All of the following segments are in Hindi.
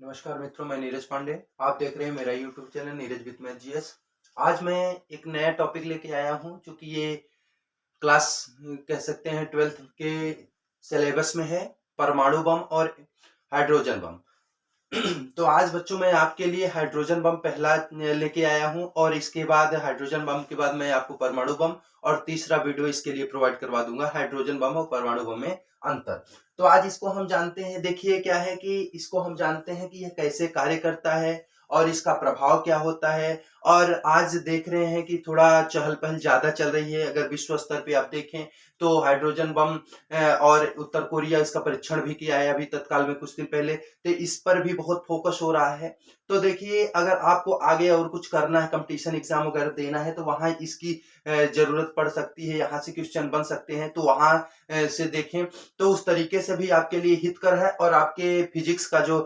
नमस्कार मित्रों, मैं नीरज पांडे। आप देख रहे हैं मेरा YouTube channel Neeraj with math GS. आज मैं एक नया टॉपिक लेके आया हूं, जो कि ये क्लास कह सकते हैं 12th के सिलेबस में है, परमाणु बम और हाइड्रोजन बम। तो आज बच्चों मैं आपके लिए हाइड्रोजन बम पहला लेके आया हूं, और इसके बाद हाइड्रोजन बम के बाद मैं आपको परमाणु बम और तीसरा वीडियो इसके लिए प्रोवाइड करवा दूंगा, हाइड्रोजन बम और परमाणु बम में अंतर। तो आज इसको हम जानते हैं। देखिए क्या है कि इसको हम जानते हैं कि यह कैसे कार्य करता है और इसका प्रभाव क्या होता है। और आज देख रहे हैं कि थोड़ा चहल पहल ज्यादा चल रही है। अगर विश्व स्तर पे आप देखें तो हाइड्रोजन बम और उत्तर कोरिया इसका परीक्षण भी किया है अभी तत्काल में कुछ दिन पहले। तो इस पर भी बहुत फोकस हो रहा है। तो देखिए, अगर आपको आगे और कुछ करना है, कंपटीशन एग्जाम वगैरह देना है, तो वहां इसकी जरूरत पड़ सकती है। यहाँ से क्वेश्चन बन सकते हैं, तो वहां से देखें तो उस तरीके से भी आपके लिए हितकर है। और आपके फिजिक्स का जो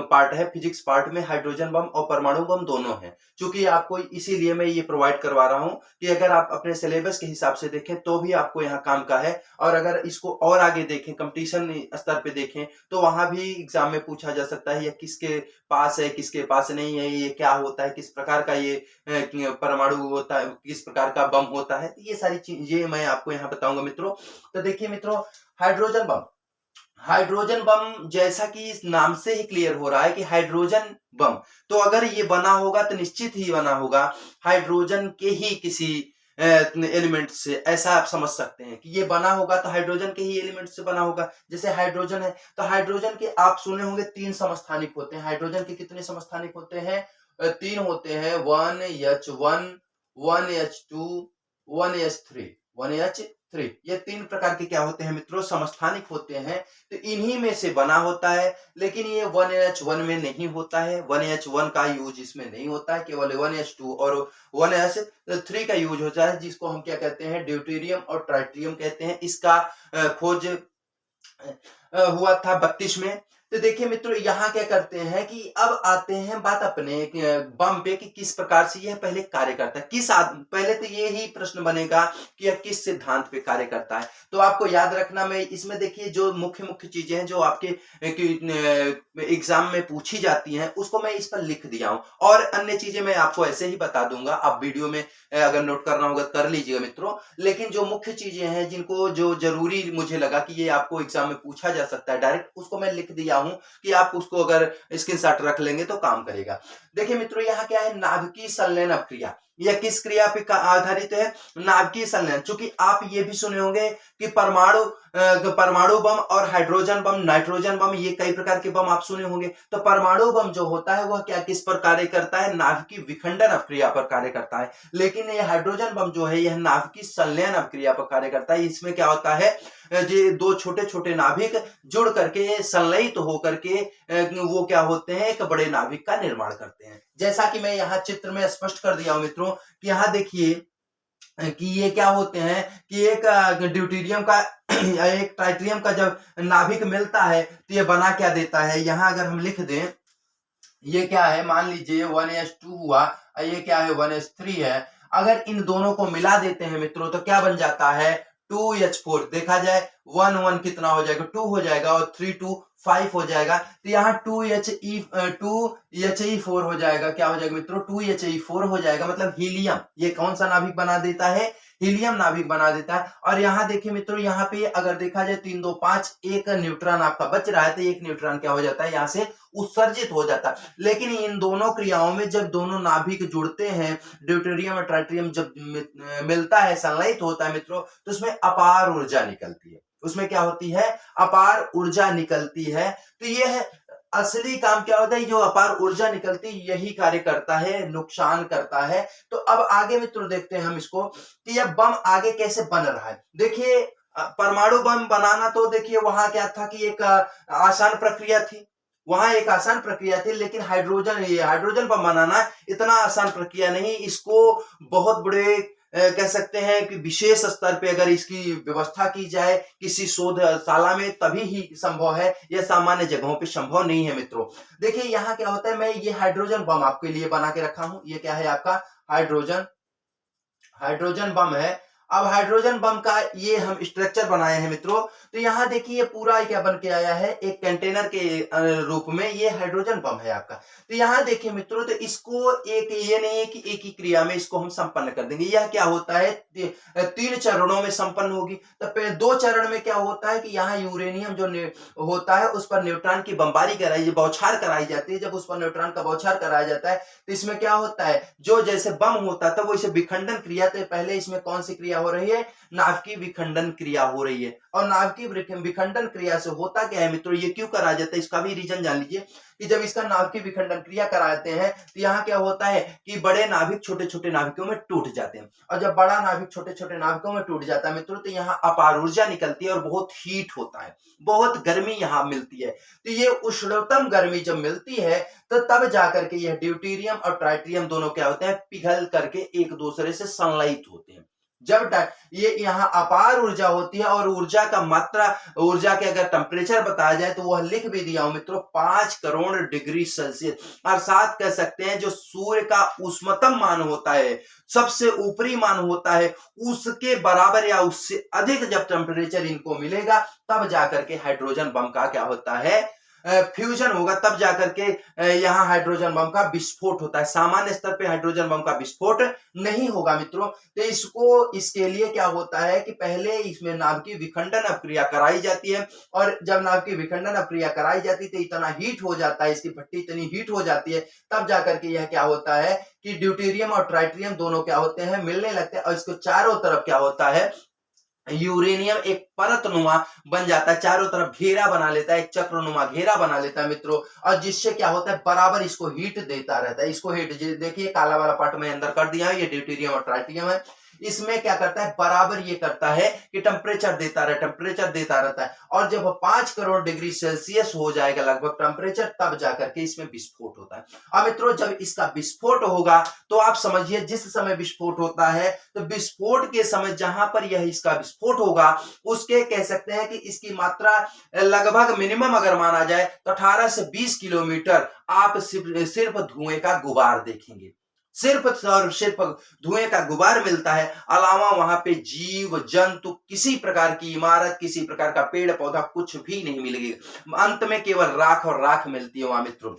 पार्ट है, फिजिक्स पार्ट में हाइड्रोजन बम और परमाणु बम दोनों है। क्योंकि आपको इसीलिए मैं ये प्रोवाइड करवा रहा हूँ कि अगर आप अपने सिलेबस के हिसाब से देखें तो भी आपको यहाँ काम का है। और अगर इसको और आगे देखें, कंपटीशन स्तर पे देखें, तो वहां भी एग्जाम में पूछा जा सकता है, या किसके पास है किसके पास नहीं है, ये क्या होता है, किस प्रकार का ये परमाणु होता है, किस प्रकार का बम होता है। ये सारी चीज ये मैं आपको यहाँ बताऊंगा मित्रों। तो देखिए मित्रों, हाइड्रोजन बम, हाइड्रोजन बम जैसा कि इस नाम से ही क्लियर हो रहा है कि हाइड्रोजन बम, तो अगर ये बना होगा तो निश्चित ही बना होगा हाइड्रोजन के ही किसी एलिमेंट से। ऐसा आप समझ सकते हैं कि ये बना होगा तो हाइड्रोजन के ही एलिमेंट से बना होगा। जैसे हाइड्रोजन है तो हाइड्रोजन के आप सुने होंगे 3 समस्थानिक होते हैं। हाइड्रोजन के कितने समस्थानिक होते हैं? 3 होते हैं। 1H1, 1H2, 1H3, 1H3। ये 3 प्रकार के क्या होते हैं मित्रों? समस्थानिक होते हैं। तो इन्हीं में से बना होता है। लेकिन ये 1H1 में नहीं होता है। 1H1 का यूज इसमें नहीं होता है। केवल 1H2 और 1H3 का यूज होता है, जिसको हम क्या कहते हैं? ड्यूटेरियम और ट्राइटिरियम कहते हैं। इसका खोज हुआ था 32 में। तो देखिए मित्रों, यहाँ क्या करते हैं कि अब आते हैं बात अपने बम पे कि किस प्रकार से यह पहले कार्य करता है, पहले तो ये ही प्रश्न बनेगा कि यह किस सिद्धांत पे कार्य करता है। तो आपको याद रखना, मैं इसमें देखिए जो मुख्य मुख्य चीजें हैं जो आपके एग्जाम में पूछी जाती हैं, उसको मैं इस पर लिख दिया हूं। और अन्य चीजें मैं आपको ऐसे ही बता दूंगा। आप वीडियो में अगर नोट करना होगा कर लीजिएगा मित्रों। लेकिन जो मुख्य चीजें हैं, जिनको जो जरूरी मुझे लगा कि ये आपको एग्जाम में पूछा जा सकता है डायरेक्ट, उसको मैं लिख दिया हूं कि आप उसको अगर स्क्रीनशॉट रख लेंगे तो काम करेगा। देखिए मित्रों, यहाँ क्या है? नाभिकीय संलयन अपक्रिया। यह किस क्रिया पे आधारित है? नाभिकीय संलयन। चूंकि आप ये भी सुने होंगे कि परमाणु बम और हाइड्रोजन बम, नाइट्रोजन बम, ये कई प्रकार के बम आप सुने होंगे। तो परमाणु बम जो होता है वह क्या किस पर कार्य करता है? नाभिकीय विखंडन अपक्रिया पर कार्य करता है। लेकिन ये हाइड्रोजन बम जो है यह नाभिकीय संलयन अपक्रिया पर कार्य करता है। इसमें क्या होता है? ये दो छोटे छोटे नाभिक जुड़ करके संलयित होकर के वो क्या होते हैं? एक बड़े नाभिक का निर्माण करते हैं। जैसा कि मैं यहाँ चित्र में स्पष्ट कर दिया हूं मित्रों कि यहाँ देखिए कि ये क्या होते हैं कि एक ड्यूटेरियम का या एक ट्राइटिरियम का जब नाभिक मिलता है तो ये बना क्या देता है? यहाँ अगर हम लिख दें, ये क्या है? मान लीजिए 1H2 हुआ, ये क्या है? 1H3 है। अगर इन दोनों को मिला देते हैं मित्रों तो क्या बन जाता है? 2H4। देखा जाए 1 1 कितना हो जाएगा? 2 हो जाएगा, और 3 2 5 हो जाएगा। तो यहाँ 2He4 हो जाएगा। क्या हो जाएगा मित्रों? 2He4 हो जाएगा। मतलब हीलियम, ये कौन सा नाभिक बना देता है? हीलियम नाभिक बना देता है। और यहाँ देखिए मित्रों, यहाँ पे अगर देखा जाए 3 2 5, एक न्यूट्रॉन आपका बच रहा है, तो एक न्यूट्रॉन क्या हो जाता है? यहाँ से उत्सर्जित हो जाता है। लेकिन इन दोनों क्रियाओं में जब दोनों नाभिक जुड़ते हैं, ड्यूटेरियम और ट्राइटिरियम जब मिलता है, संलयित होता है मित्रों, तो उसमें अपार ऊर्जा निकलती है। उसमें क्या होती है? अपार ऊर्जा निकलती है। तो यह असली काम क्या होता है? जो अपार ऊर्जा निकलती है यही कार्य करता है, नुकसान करता है। तो अब आगे मित्रों देखते हैं हम इसको कि यह बम आगे कैसे बन रहा है। देखिए, परमाणु बम बनाना तो देखिए वहां क्या था कि एक आसान प्रक्रिया थी। वहां एक आसान प्रक्रिया थी। लेकिन हाइड्रोजन बम बनाना इतना आसान प्रक्रिया नहीं। इसको बहुत बड़े कह सकते हैं कि विशेष स्तर पे अगर इसकी व्यवस्था की जाए किसी शोधशाला में, तभी ही संभव है। यह सामान्य जगहों पे संभव नहीं है मित्रों। देखिए यहाँ क्या होता है, मैं ये हाइड्रोजन बम आपके लिए बना के रखा हूं। ये क्या है? आपका हाइड्रोजन बम है। अब हाइड्रोजन बम का ये हम स्ट्रक्चर बनाए हैं मित्रों। तो यहाँ देखिए ये पूरा क्या बन के आया है, एक कंटेनर के रूप में ये हाइड्रोजन बम है आपका। तो यहाँ देखिए मित्रों, तो इसको एक ये नहीं है कि एक ही क्रिया में इसको हम संपन्न कर देंगे। यह क्या होता है, 3 चरणों में संपन्न होगी। तो 2 चरण में क्या होता है कि यहाँ यूरेनियम जो होता है उस पर न्यूट्रॉन की बमबारी कराई, बौछार कराई जाती है। जब उस पर न्यूट्रॉन का बौछार कराया जाता है तो इसमें क्या होता है, जो जैसे बम होता था वो इसे विखंडन क्रिया, तो पहले इसमें कौन सी क्रिया हो रही है, नाभिकीय विखंडन क्रिया हो रही है। और नाभिकीय विखंडन क्रिया से होता क्या है मित्रों, ये क्यों कराया जाता है, इसका भी रीजन जान लीजिए कि जब इसका नाभिकीय विखंडन क्रिया कराते हैं तो यहाँ क्या होता है कि बड़े नाभिक छोटे छोटे नाभिकों में टूट जाते हैं। और जब बड़ा नाभिक छोटे छोटे नाभिकों में टूट जाता है मित्रों, तो यहाँ अपार ऊर्जा निकलती है और बहुत हीट होता है, बहुत गर्मी यहाँ मिलती है। तो ये उष्णतम गर्मी जब मिलती है तो तब जाकर के यह ड्यूटेरियम और ट्राइटिरियम दोनों क्या होते हैं, पिघल करके एक दूसरे से संलयित होते हैं। जब ये यहाँ अपार ऊर्जा होती है, और ऊर्जा का मात्रा, ऊर्जा के अगर टेम्परेचर बताया जाए तो वह लिख भी दिया हूं मित्रों, 5 करोड़ डिग्री सेल्सियस। और साथ कह सकते हैं जो सूर्य का उष्णतम मान होता है, सबसे ऊपरी मान होता है, उसके बराबर या उससे अधिक जब टेम्परेचर इनको मिलेगा तब जाकर के हाइड्रोजन बम का क्या होता है, फ्यूजन होगा। तब जाकर के यहाँ हाइड्रोजन बम का विस्फोट होता है। सामान्य स्तर पे हाइड्रोजन बम का विस्फोट नहीं होगा मित्रों। तो इसके लिए क्या होता है कि पहले इसमें नाभिकीय विखंडन अपक्रिया कराई जाती है, और जब नाभिकीय विखंडन अपक्रिया कराई जाती है तो इतना हीट हो जाता है, इसकी भट्टी इतनी हीट हो जाती है, तब जाकर के यह क्या होता है कि ड्यूटेरियम और ट्राइटिरियम दोनों क्या होते हैं, मिलने लगते हैं। और इसको चारों तरफ क्या होता है, यूरेनियम एक परतनुमा बन जाता है, चारों तरफ घेरा बना लेता है, एक चक्रनुमा घेरा बना लेता है मित्रों। और जिससे क्या होता है, बराबर इसको हीट देता रहता है। इसको हीट देखिए, काला वाला पार्ट में अंदर कर दिया है, ये ड्यूटेरियम और ट्राइटिरियम है। इसमें क्या करता है, बराबर ये करता है कि टेम्परेचर देता रहता है। और जब 5 करोड़ डिग्री सेल्सियस हो जाएगा लगभग टेम्परेचर, तब जाकर के इसमें विस्फोट होता है। अब मित्रों, जब इसका विस्फोट होगा तो आप समझिए, जिस समय विस्फोट होता है तो विस्फोट के समय जहां पर यह इसका विस्फोट होगा, उसके कह सकते हैं कि इसकी मात्रा लगभग मिनिमम अगर माना जाए तो 18 से 20 किलोमीटर आप सिर्फ धुएं का गुबार देखेंगे, सिर्फ और सिर्फ धुएं का गुबार मिलता है। अलावा वहां पे जीव जंतु, किसी प्रकार की इमारत, किसी प्रकार का पेड़ पौधा कुछ भी नहीं मिलेगा। अंत में केवल राख और राख मिलती है वहां मित्रों।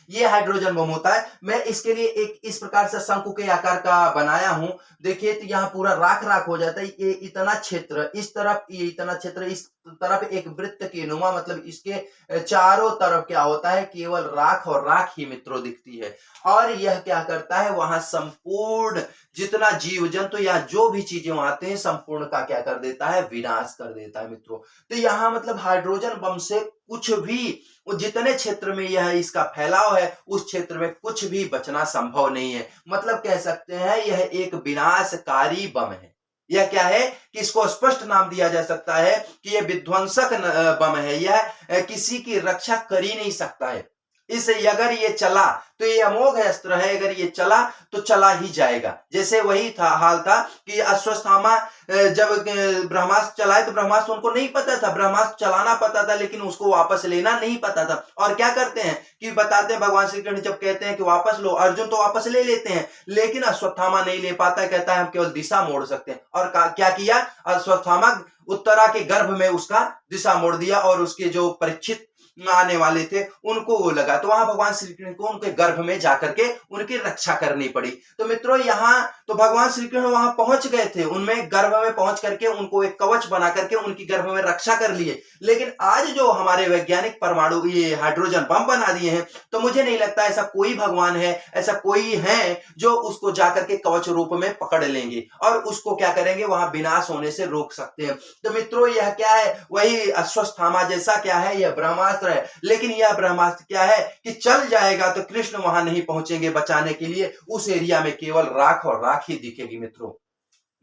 ये हाइड्रोजन बम होता है। मैं इसके लिए एक इस प्रकार से शंकु के आकार का बनाया हूं। देखिए, तो यहाँ पूरा राख राख हो जाता है। ये इतना क्षेत्र इस तरफ, ये इतना क्षेत्र इस तरफ, एक वृत्त की नुमा, मतलब इसके चारों तरफ क्या होता है, केवल राख और राख ही मित्रों दिखती है। और यह क्या करता है, वहां संपूर्ण जितना जीव जंतु या जो भी चीजें वहां आते हैं, संपूर्ण का क्या कर देता है, विनाश कर देता है मित्रों। तो यहाँ मतलब हाइड्रोजन बम से कुछ भी, जितने क्षेत्र में यह इसका फैलाव है, उस क्षेत्र में कुछ भी बचना संभव नहीं है। मतलब कह सकते हैं यह एक विनाशकारी बम है। यह क्या है कि इसको स्पष्ट नाम दिया जा सकता है कि यह विध्वंसक बम है। यह किसी की रक्षा कर ही नहीं सकता है। इसे अगर ये चला तो ये अमोघ अस्त्र है, अगर ये चला तो चला ही जाएगा। जैसे वही था हाल था कि अश्वत्थामा जब ब्रह्मास्त्र चलाए तो ब्रह्मास्त्र उनको नहीं पता था, ब्रह्मास्त्र चलाना पता था लेकिन उसको वापस लेना नहीं पता था। और क्या करते हैं कि बताते हैं, भगवान श्री कृष्ण जब कहते हैं कि वापस लो, अर्जुन तो वापस ले लेते हैं लेकिन अश्वत्थामा नहीं ले पाता, कहता है हम केवल दिशा मोड़ सकते हैं। और क्या किया, अश्वत्थामा उत्तरा के गर्भ में उसका दिशा मोड़ दिया, और उसके जो परीक्षित आने वाले थे उनको वो लगा, तो वहां भगवान श्री कृष्ण को उनके गर्भ में जाकर के उनकी रक्षा करनी पड़ी। तो मित्रों, यहाँ तो भगवान श्री कृष्ण वहां पहुंच गए थे, उनमें गर्भ में पहुंच करके उनको एक कवच बना करके उनकी गर्भ में रक्षा कर लिए। लेकिन आज जो हमारे वैज्ञानिक परमाणु ये हाइड्रोजन बम बना दिए हैं, तो मुझे नहीं लगता ऐसा कोई भगवान है, ऐसा कोई है जो उसको जाकर के कवच रूप में पकड़ लेंगे और उसको क्या करेंगे, वहां विनाश होने से रोक सकते हैं। तो मित्रों, यह क्या है, वही अश्वत्थामा जैसा क्या है, यह ब्रह्मास्त्र है। लेकिन यह ब्रह्मास्त्र क्या है कि चल जाएगा तो कृष्ण वहां नहीं पहुंचेंगे बचाने के लिए, उस एरिया में केवल राख और राख ही दिखेगी मित्रों।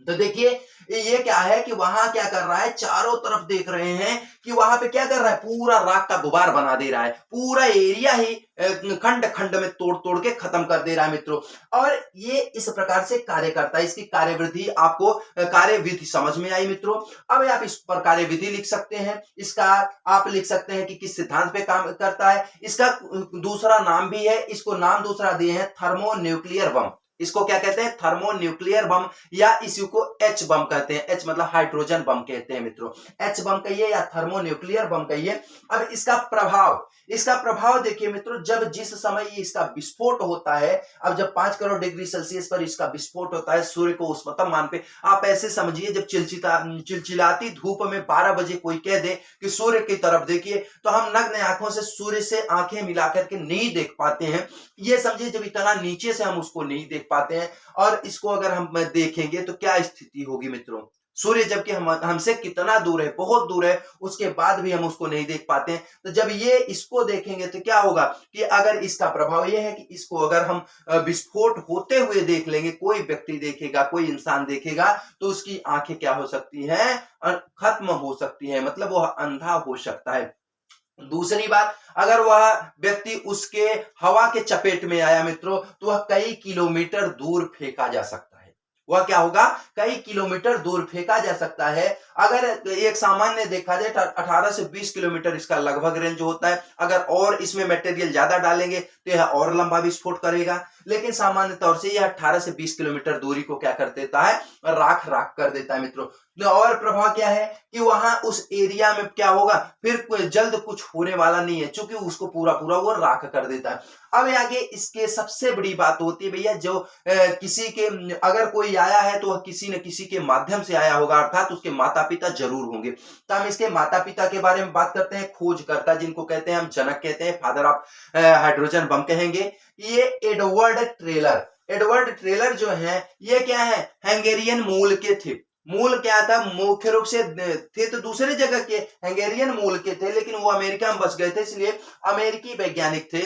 तो देखिए, ये क्या है कि वहां क्या कर रहा है, चारों तरफ देख रहे हैं कि वहां पे क्या कर रहा है, पूरा राख का गुबार बना दे रहा है, पूरा एरिया ही खंड खंड में तोड़ तोड़ के खत्म कर दे रहा है मित्रों। और ये इस प्रकार से कार्य करता है। इसकी कार्यविधि आपको, कार्यविधि समझ में आई मित्रों। अब आप इस पर कार्यविधि लिख सकते हैं। इसका आप लिख सकते हैं कि किस सिद्धांत पे काम करता है। इसका दूसरा नाम भी है, इसको नाम दूसरा दिए हैं थर्मोन्यूक्लियर बम। इसको क्या कहते हैं? थर्मोन्यूक्लियर बम, या इसी को एच बम कहते हैं। एच मतलब हाइड्रोजन बम कहते हैं मित्रों। एच बम कहिए या थर्मोन्यूक्लियर बम कहिए। अब इसका प्रभाव देखिए मित्रों, जब जिस समय इसका विस्फोट होता है, अब जब 5 करोड़ डिग्री सेल्सियस पर इसका विस्फोट होता है सूर्य को उस तापमान पे, आप ऐसे समझिए जब चिलचिलाती धूप में 12 बजे कोई कह दे कि सूर्य की तरफ देखिए, तो हम नग्न आंखों से सूर्य से आंखें मिलाकर के नहीं देख पाते हैं। ये समझिए जब इतना नीचे से हम उसको नहीं देख पाते हैं, और इसको अगर हम देखेंगे तो क्या स्थिति होगी मित्रों। सूर्य जबकि हमसे कितना दूर है, बहुत दूर है, उसके बाद भी हम उसको नहीं देख पाते हैं। तो जब ये इसको देखेंगे तो क्या होगा कि अगर इसका प्रभाव ये है कि इसको अगर हम विस्फोट होते हुए देख लेंगे, कोई व्यक्ति देखेगा, कोई इंसान देखेगा, तो उसकी आंखें क्या हो सकती हैं? खत्म हो सकती है, मतलब वह अंधा हो सकता है। दूसरी बात, अगर वह व्यक्ति उसके हवा के चपेट में आया मित्रों, तो वह कई किलोमीटर दूर फेंका जा सकता है। वह क्या होगा? कई किलोमीटर दूर फेंका जा सकता है। अगर एक सामान्य देखा जाए 18 से 20 किलोमीटर इसका लगभग रेंज होता है। अगर और इसमें मटेरियल ज्यादा डालेंगे तो यह और लंबा विस्फोट करेगा, लेकिन सामान्य तौर से यह 18 से 20 किलोमीटर दूरी को क्या कर देता है? राख राख कर देता है मित्रों। और प्रभाव क्या है कि वहां उस एरिया में क्या होगा, फिर जल्द कुछ होने वाला नहीं है, क्योंकि उसको पूरा पूरा वो राख कर देता है। अब आगे इसके सबसे बड़ी बात होती है भैया, जो किसी के अगर कोई आया है तो वह किसी न किसी के माध्यम से आया होगा, अर्थात उसके माता पिता जरूर होंगे। तो हम इसके माता पिता के बारे में बात करते हैं। खोजकर्ता जिनको कहते हैं हम जनक कहते हैं, फादर ऑफ हाइड्रोजन बम कहेंगे, ये एडवर्ड ट्रेलर जो है, ये क्या है? हंगेरियन मूल के थे। मूल क्या था? मुख्य रूप से थे तो दूसरे जगह के, हंगेरियन मूल के थे, लेकिन वो अमेरिका में बस गए थे, इसलिए अमेरिकी वैज्ञानिक थे।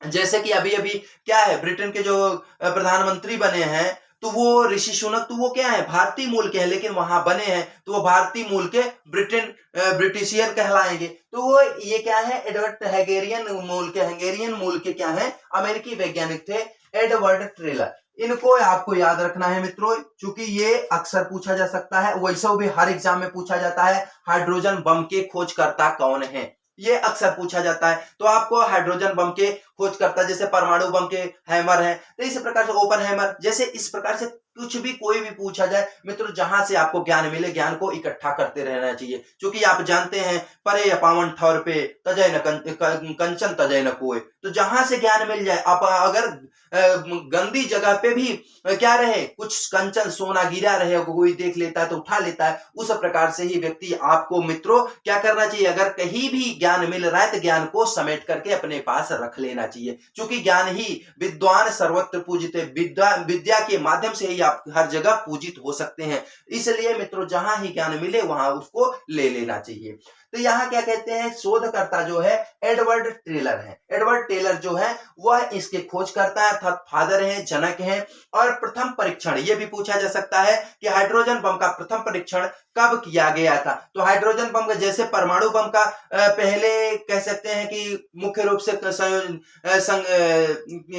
जैसे कि अभी अभी क्या है, ब्रिटेन के जो प्रधानमंत्री बने हैं, तो वो ऋषि सुनक, तो वो क्या है? भारतीय मूल के हैं, लेकिन वहां बने हैं तो वो भारतीय मूल के ब्रिटिशियन कहलाएंगे। तो वो ये क्या है? हंगेरियन मूल के क्या है? अमेरिकी वैज्ञानिक थे, एडवर्ड ट्रेलर। इनको आपको याद रखना है मित्रों, क्योंकि ये अक्सर पूछा जा सकता है, वैसे भी हर एग्जाम में पूछा जाता है, हाइड्रोजन बम के खोजकर्ता कौन है, ये अक्सर पूछा जाता है। तो आपको हाइड्रोजन बम के खोजकर्ता, जैसे परमाणु बम के हैमर हैं, तो इस प्रकार से ओपन हैमर, जैसे इस प्रकार से कुछ भी कोई भी पूछा जाए मित्रों, जहां से आपको ज्ञान मिले, ज्ञान को इकट्ठा करते रहना चाहिए, क्योंकि आप जानते हैं परे पावन ठौर पे तजय न कंचन तजय न कोय। तो जहां से ज्ञान मिल जाए, आप अगर गंदी जगह पे भी क्या रहे, कुछ कंचन सोना गिरा रहे, कोई देख लेता है तो उठा लेता है, उस प्रकार से ही व्यक्ति आपको मित्रों क्या करना चाहिए? अगर कहीं भी ज्ञान मिल रहा है तो ज्ञान को समेट करके अपने पास रख लेना चाहिए, क्योंकि ज्ञान ही विद्वान सर्वत्र पूजित है। विद्या के माध्यम से ही आप हर जगह पूजित हो सकते हैं। इसलिए मित्रों, जहां ही ज्ञान मिले वहां उसको ले लेना चाहिए। तो यहाँ क्या कहते हैं? शोधकर्ता जो है एडवर्ड ट्रेलर है। एडवर्ड टेलर जो है वह इसके खोजकर्ता है, अर्थात फादर है, जनक है। और प्रथम परीक्षण ये भी पूछा जा सकता है कि हाइड्रोजन बम का प्रथम परीक्षण कब किया गया था। तो हाइड्रोजन बम का, जैसे परमाणु बम का पहले कह सकते हैं कि मुख्य रूप से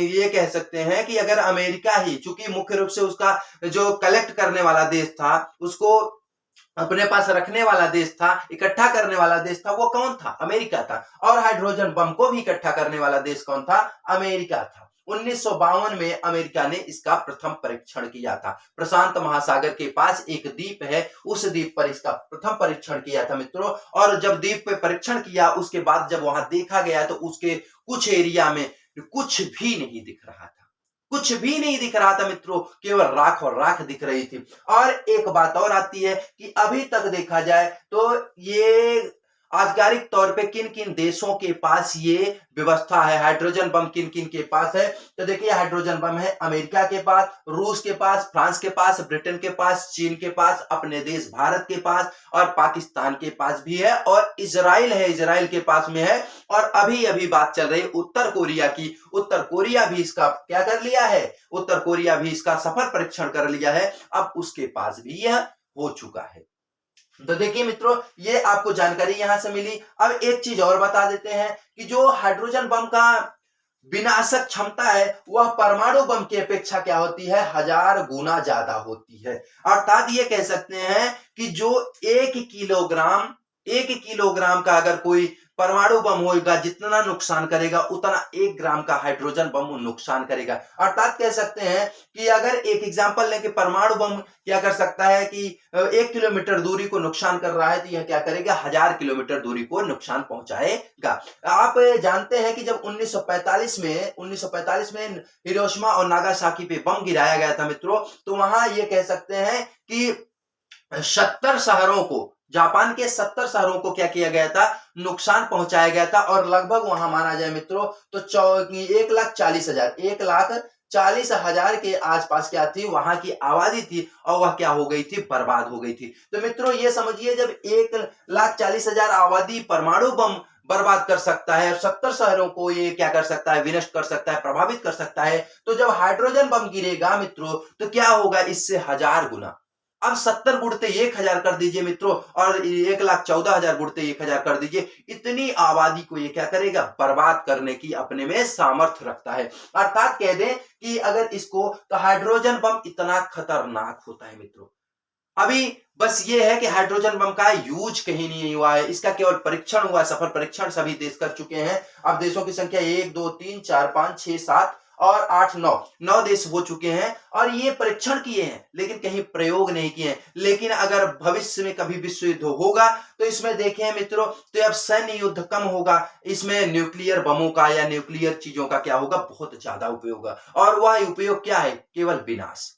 ये कह सकते हैं कि अगर अमेरिका ही, चूंकि मुख्य रूप से उसका जो कलेक्ट करने वाला देश था, उसको अपने पास रखने वाला देश था, इकट्ठा करने वाला देश था, वो कौन था? अमेरिका था। और हाइड्रोजन बम को भी इकट्ठा करने वाला देश कौन था? अमेरिका था। 1952 में अमेरिका ने इसका प्रथम परीक्षण किया था। प्रशांत महासागर के पास एक द्वीप है, उस द्वीप पर इसका प्रथम परीक्षण किया था मित्रों। और जब द्वीप पे परीक्षण किया, उसके बाद जब वहां देखा गया तो उसके कुछ एरिया में कुछ भी नहीं दिख रहा था, कुछ भी नहीं दिख रहा था मित्रों, केवल राख और राख दिख रही थी। और एक बात और आती है कि अभी तक देखा जाए तो ये आधिकारिक तौर पे किन किन देशों के पास ये व्यवस्था है, हाइड्रोजन बम किन किन के पास है। तो देखिए, हाइड्रोजन बम है अमेरिका के पास, रूस के पास, फ्रांस के पास, ब्रिटेन के पास, चीन के पास, अपने देश भारत के पास, और पाकिस्तान के पास भी है, और इजराइल है, इजराइल के पास में है। और अभी अभी बात चल रही उत्तर कोरिया की, उत्तर कोरिया भी इसका क्या कर लिया है? उत्तर कोरिया भी इसका सफल परीक्षण कर लिया है, अब उसके पास भी यह हो चुका है। तो देखिए मित्रों, ये आपको जानकारी यहां से मिली। अब एक चीज और बता देते हैं कि जो हाइड्रोजन बम का विनाशक क्षमता है, वह परमाणु बम की अपेक्षा क्या होती है? 1000 गुना ज्यादा होती है। अर्थात ये कह सकते हैं कि जो 1 किलोग्राम 1 किलोग्राम का अगर कोई परमाणु बम होगा, जितना नुकसान करेगा उतना 1 ग्राम का हाइड्रोजन बम नुकसान करेगा। अर्थात कह सकते हैं कि अगर एक एग्जांपल लें कि परमाणु बम क्या कर सकता है कि 1 किलोमीटर दूरी को नुकसान कर रहा है, तो यह क्या करेगा 1000 किलोमीटर दूरी को नुकसान पहुंचाएगा। आप जानते हैं कि जब 1945 में हिरोशिमा और नागासाकी पे बम गिराया गया था मित्रों, तो वहां ये कह सकते हैं कि 70 शहरों को, जापान के 70 शहरों को क्या किया गया था, नुकसान पहुंचाया गया था। और लगभग वहां माना जाए मित्रों तो 1,40,000 के आसपास क्या थी, वहां की आबादी थी, और वह क्या हो गई थी, बर्बाद हो गई थी। तो मित्रों ये समझिए, जब 1,40,000 आबादी परमाणु बम बर्बाद कर सकता है और 70 शहरों को ये क्या कर सकता है, विनष्ट कर सकता है, प्रभावित कर सकता है, तो जब हाइड्रोजन बम गिरेगा मित्रों तो क्या होगा, इससे 1000 गुना। अब 70 गुणते 1000 कर दीजिए मित्रों, और 1,14,000 गुणते 1000 कर दीजिए, इतनी आबादी को ये क्या करेगा, बर्बाद करने की अपने में सामर्थ्य रखता है। अर्थात कह दें कि अगर इसको, तो हाइड्रोजन बम इतना खतरनाक होता है मित्रों। अभी बस ये है कि हाइड्रोजन बम का यूज कहीं नहीं हुआ है, इसका केवल परीक्षण हुआ है, सफल परीक्षण सभी देश कर चुके हैं। अब देशों की संख्या 1 2 3 4 5 6 7 और 8 9 देश हो चुके हैं, और ये परीक्षण किए हैं लेकिन कहीं प्रयोग नहीं किए हैं। लेकिन अगर भविष्य में कभी विश्व युद्ध होगा तो इसमें देखें मित्रों, तो अब सैन्य युद्ध कम होगा, इसमें न्यूक्लियर बमों का या न्यूक्लियर चीजों का क्या होगा, बहुत ज्यादा उपयोग होगा। और वह उपयोग क्या है, केवल विनाश।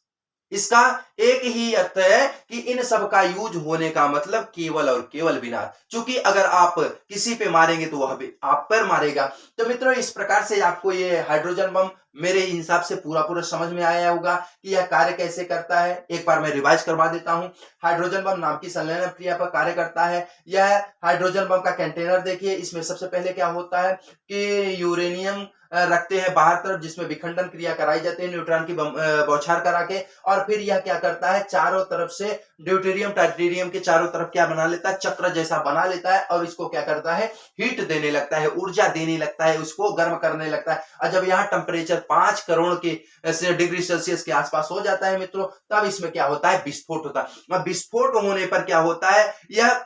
इसका एक ही अर्थ है कि इन सब का यूज होने का मतलब केवल और केवल विनाश। क्योंकि अगर आप किसी पे मारेंगे तो वह भी आप पर मारेगा। तो मित्रों इस प्रकार से आपको ये हाइड्रोजन बम मेरे हिसाब से पूरा समझ में आया होगा कि यह कार्य कैसे करता है। एक बार मैं रिवाइज करवा देता हूं। हाइड्रोजन बम नाम की संलयन क्रिया पर कार्य करता है। यह हाइड्रोजन बम का कंटेनर देखिए, इसमें सबसे पहले क्या होता है कि यूरेनियम रखते हैं बाहर तरफ, जिसमें विखंडन क्रिया कराई जाती है न्यूट्रॉन की बौछार करा के, और फिर यह क्या करता है, चारों तरफ से ड्यूटेरियम ट्राइटेरियम के चारों तरफ क्या बना लेता है, चक्र जैसा बना लेता है, और इसको क्या करता है, हीट देने लगता है, ऊर्जा देने लगता है, उसको गर्म करने लगता है। और जब यहाँ टेम्परेचर 5 करोड़ के डिग्री सेल्सियस के आसपास हो जाता है मित्रों, तब इसमें क्या होता है, विस्फोट होता है। और विस्फोट होने पर क्या होता है, यह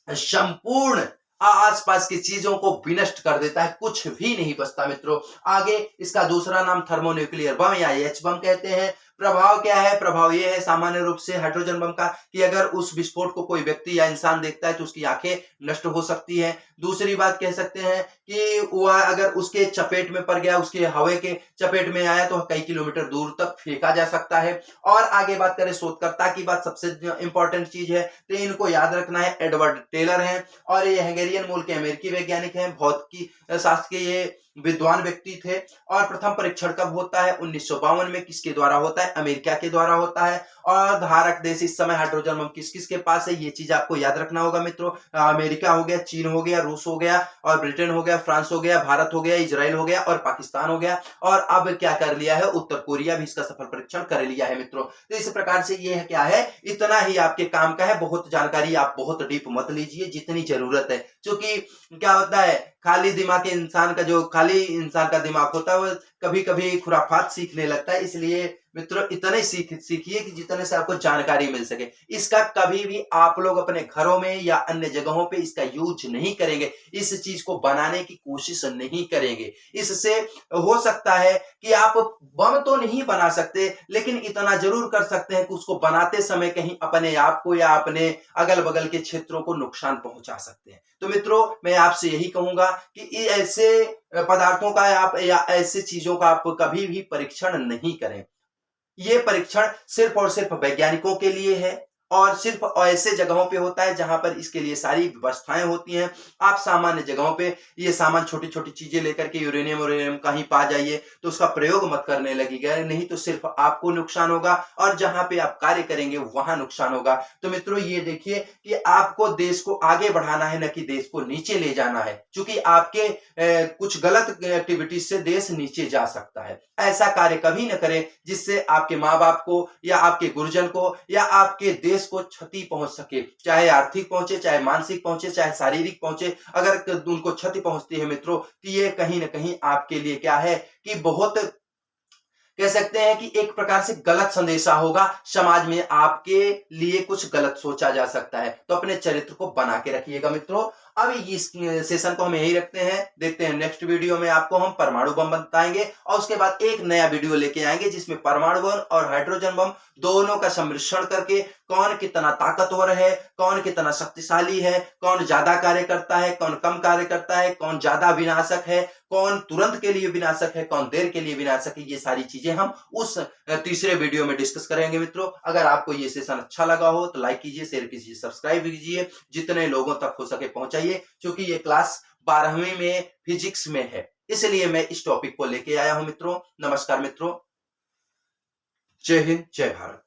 संपूर्ण आसपास की चीजों को विनष्ट कर देता है, कुछ भी नहीं बचता मित्रों। आगे इसका दूसरा नाम थर्मोन्यूक्लियर बम या एच बम कहते हैं। प्रभाव क्या है, प्रभाव यह है सामान्य रूप से हाइड्रोजन बम का कि अगर उस विस्फोट को कोई व्यक्ति या इंसान देखता है तो उसकी आंखें नष्ट हो सकती है। दूसरी बात कह सकते हैं कि वह अगर उसके चपेट में पड़ गया, उसके हवा के चपेट में आया, तो कई किलोमीटर दूर तक फेंका जा सकता है। और आगे बात करें शोधकर्ता की, बात सबसे इंपॉर्टेंट चीज है, तो इनको याद रखना है, एडवर्ड टेलर हैं, और ये हंगेरियन मूल के अमेरिकी वैज्ञानिक हैं, भौतिकी शास्त्र के ये विद्वान व्यक्ति थे। और प्रथम परीक्षण कब होता है, 1952 में। किसके द्वारा होता है, अमेरिका के द्वारा होता है। और धारक देश इस समय हाइड्रोजन बम किस किस के पास है, ये चीज आपको याद रखना होगा मित्रों। अमेरिका हो गया, चीन हो गया, रूस हो गया, और ब्रिटेन हो गया, फ्रांस हो गया, भारत हो गया, इजराइल हो गया, और पाकिस्तान हो गया। और अब क्या कर लिया है, उत्तर कोरिया भी इसका सफल परीक्षण कर लिया है मित्रों। तो इस प्रकार से ये क्या है, इतना ही आपके काम का है। बहुत जानकारी आप बहुत डीप मत लीजिए, जितनी जरूरत है। क्योंकि क्या होता है, खाली दिमाग के इंसान का, जो खाली इंसान का दिमाग होता है, वो कभी कभी खुराफात सीखने लगता है। इसलिए मित्रों इतने सीखिए कि जितने से आपको जानकारी मिल सके। इसका कभी भी आप लोग अपने घरों में या अन्य जगहों पे इसका यूज नहीं करेंगे, इस चीज को बनाने की कोशिश नहीं करेंगे। इससे हो सकता है कि आप बम तो नहीं बना सकते, लेकिन इतना जरूर कर सकते हैं कि उसको बनाते समय कहीं अपने आप को या अपने अगल बगल के क्षेत्रों को नुकसान पहुंचा सकते हैं। तो मित्रों मैं आपसे यही कहूंगा कि ऐसे पदार्थों का आप या ऐसे चीजों का आप कभी भी परीक्षण नहीं करें। ये परीक्षण सिर्फ और सिर्फ वैज्ञानिकों के लिए है, और सिर्फ ऐसे जगहों पे होता है जहां पर इसके लिए सारी व्यवस्थाएं होती हैं। आप सामान्य जगहों पे ये सामान छोटी छोटी चीजें लेकर के यूरेनियम कहीं पा जाइए तो उसका प्रयोग मत करने लगेगा, नहीं तो सिर्फ आपको नुकसान होगा, और जहां पे आप कार्य करेंगे वहां नुकसान होगा। तो मित्रों ये देखिए कि आपको देश को आगे बढ़ाना है, न कि देश को नीचे ले जाना है। क्योंकि आपके कुछ गलत एक्टिविटीज से देश नीचे जा सकता है। ऐसा कार्य कभी न करें जिससे आपके माँ बाप को या आपके गुरुजन को या आपके देश को क्षति पहुंच सके, चाहे आर्थिक पहुंचे, चाहे मानसिक पहुंचे, चाहे शारीरिक पहुंचे। अगर उनको क्षति पहुंचती है मित्रों, तो ये कहीं ना कहीं आपके लिए क्या है कि बहुत कह सकते हैं कि एक प्रकार से गलत संदेशा होगा, समाज में आपके लिए कुछ गलत सोचा जा सकता है। तो अपने चरित्र को बना के रखिएगा मित्रों। अब इस सेशन को हम यही रखते हैं, देखते हैं नेक्स्ट वीडियो में आपको हम परमाणु बम बताएंगे और उसके बाद एक नया वीडियो लेके आएंगे जिसमें परमाणु बम और हाइड्रोजन बम दोनों का सम्मिश्रण करके कौन कितना ताकतवर है, कौन कितना शक्तिशाली है, कौन ज्यादा कार्य करता है, कौन कम कार्य करता है, कौन ज्यादा विनाशक है, कौन तुरंत के लिए विनाशक है, कौन देर के लिए विनाशक है, ये सारी चीजें हम उस तीसरे वीडियो में डिस्कस करेंगे मित्रों। अगर आपको ये सेशन अच्छा लगा हो तो लाइक कीजिए, शेयर कीजिए, सब्सक्राइब कीजिए, जितने लोगों तक हो सके पहुंचाइए, क्योंकि ये क्लास 12वीं में फिजिक्स में है, इसलिए मैं इस टॉपिक को लेके आया हूं मित्रों। नमस्कार मित्रों, जय हिंद, जय भारत।